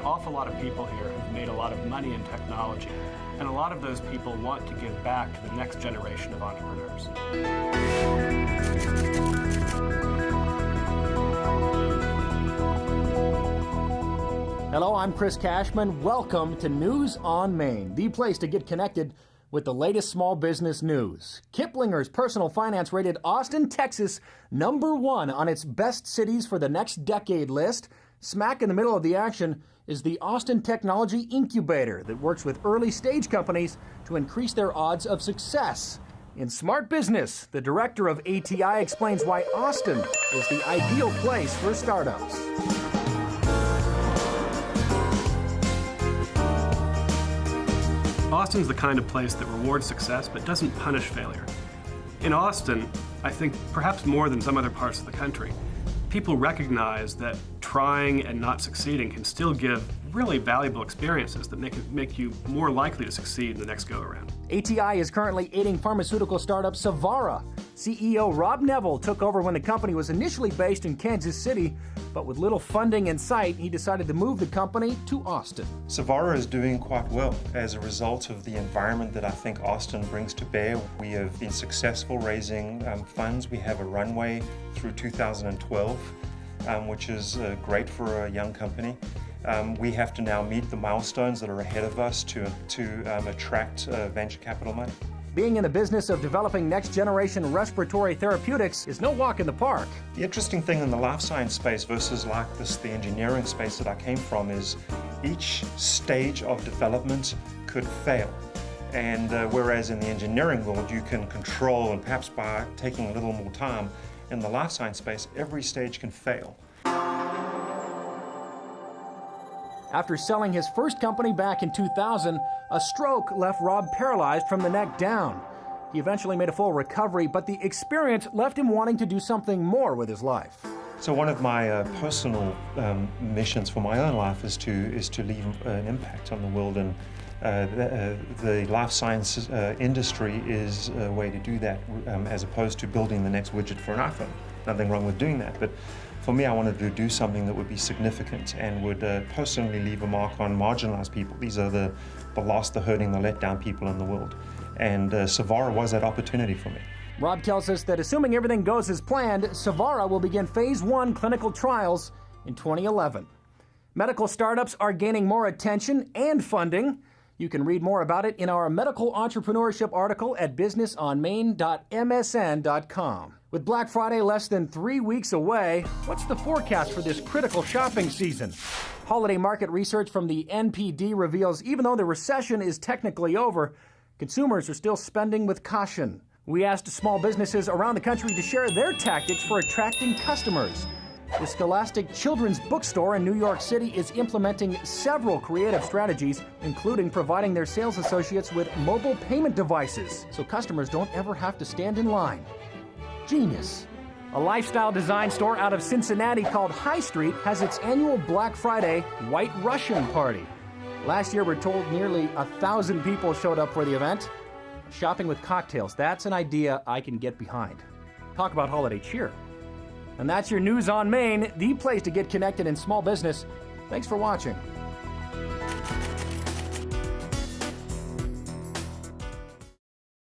awful lot of people here have made a lot of money in technology, and a lot of those people want to give back to the next generation of entrepreneurs. Hello, I'm Chris Cashman. Welcome to News on Main, the place to get connected with the latest small business news. Kiplinger's Personal Finance rated Austin, Texas, #1 on its best cities for the next decade list. Smack in the middle of the action is the Austin Technology Incubator that works with early stage companies to increase their odds of success. In Smart Business, the director of ATI explains why Austin is the ideal place for startups. Austin's the kind of place that rewards success but doesn't punish failure. In Austin, I think perhaps more than some other parts of the country, people recognize that trying and not succeeding can still give really valuable experiences that make you more likely to succeed in the next go-around. ATI is currently aiding pharmaceutical startup Savara. CEO Rob Neville took over when the company was initially based in Kansas City, but with little funding in sight, he decided to move the company to Austin. Savara is doing quite well as a result of the environment that I think Austin brings to bear. We have been successful raising funds. We have a runway through 2012, which is great for a young company. We have to now meet the milestones that are ahead of us to attract venture capital money. Being in the business of developing next-generation respiratory therapeutics is no walk in the park. The interesting thing in the life science space versus the engineering space that I came from is each stage of development could fail. And whereas in the engineering world you can control, and perhaps by taking a little more time, in the life science space every stage can fail. After selling his first company back in 2000, a stroke left Rob paralyzed from the neck down. He eventually made a full recovery, but the experience left him wanting to do something more with his life. So one of my personal missions for my own life is to leave an impact on the world, and the life sciences industry is a way to do that, as opposed to building the next widget for an iPhone. Nothing wrong with doing that, but for me, I wanted to do something that would be significant and would personally leave a mark on marginalized people. These are the lost, the hurting, the let down people in the world. And Savara was that opportunity for me. Rob tells us that assuming everything goes as planned, Savara will begin phase 1 clinical trials in 2011. Medical startups are gaining more attention and funding. You can read more about it in our medical entrepreneurship article at businessonmain.msn.com. With Black Friday less than 3 weeks away, what's the forecast for this critical shopping season? Holiday market research from the NPD reveals even though the recession is technically over, consumers are still spending with caution. We asked small businesses around the country to share their tactics for attracting customers. The Scholastic Children's Bookstore in New York City is implementing several creative strategies, including providing their sales associates with mobile payment devices so customers don't ever have to stand in line. Genius. A lifestyle design store out of Cincinnati called High Street has its annual Black Friday White Russian party. Last year, we're told nearly 1,000 people showed up for the event. Shopping with cocktails, that's an idea I can get behind. Talk about holiday cheer. And that's your News on Main, the place to get connected in small business. Thanks for watching.